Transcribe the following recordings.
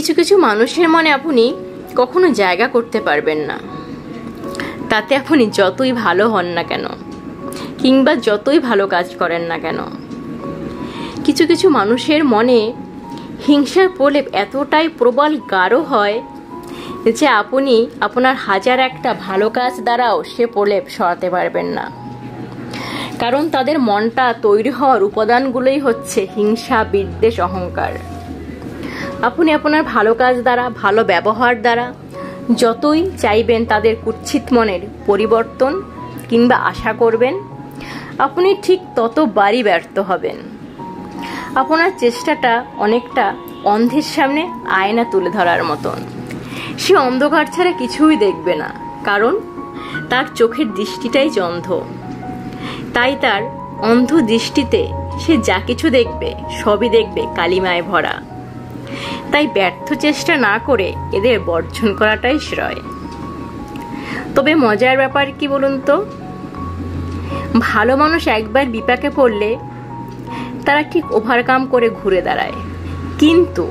কিছু কিছু মানুষের মনে আপনি কখনো জায়গা করতে পারবেন না, তাতে আপনি যতই ভালো হন না কেন কিংবা যতই ভালো কাজ করেন না কেন। কিছু কিছু মানুষের মনে হিংসার প্রলেপ এতটাই প্রবল গাঢ় হয় যে আপনি আপনার হাজার একটা ভালো কাজ দ্বারাও সে প্রলেপ সরাতে পারবেন না। কারণ তাদের মনটা তৈরি হওয়ার উপাদানগুলোই হচ্ছে হিংসা, বিদ্বেষ, অহংকার। আপনি আপনার ভালো কাজ দ্বারা, ভালো ব্যবহার দ্বারা যতই চাইবেন তাদের কুৎসিত মনের পরিবর্তন কিংবা আশা করবেন, আপনি ঠিক ততবারই ব্যর্থ হবেন। আপনার চেষ্টাটা অনেকটা অন্ধের সামনে আয়না তুলে ধরার মতন। সে অন্ধকার ছাড়া কিছুই দেখবে না, কারণ তার চোখের দৃষ্টিটাই অন্ধ। তাই তার অন্ধ দৃষ্টিতে সে যা কিছু দেখবে সবই দেখবে কালিমায় ভরা। তাই ব্যর্থ চেষ্টা না করে এদের বর্জন করাটাই শ্রেয়। তবে মজার ব্যাপার কি বলুন তো, ভালো মানুষ একবার বিপাকে পড়লে তারা ঠিক ওভারকাম করে ঘুরে দাঁড়ায়, কিন্তু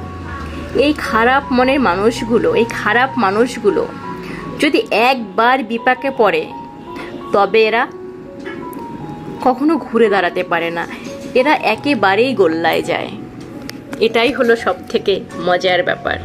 এই খারাপ মনের মানুষগুলো যদি একবার বিপাকে পড়ে তবে এরা কখনো ঘুরে দাঁড়াতে পারে না, এরা একেবারেই গোল্লায় যায়। এটাই হলো সব থেকে মজার ব্যাপার।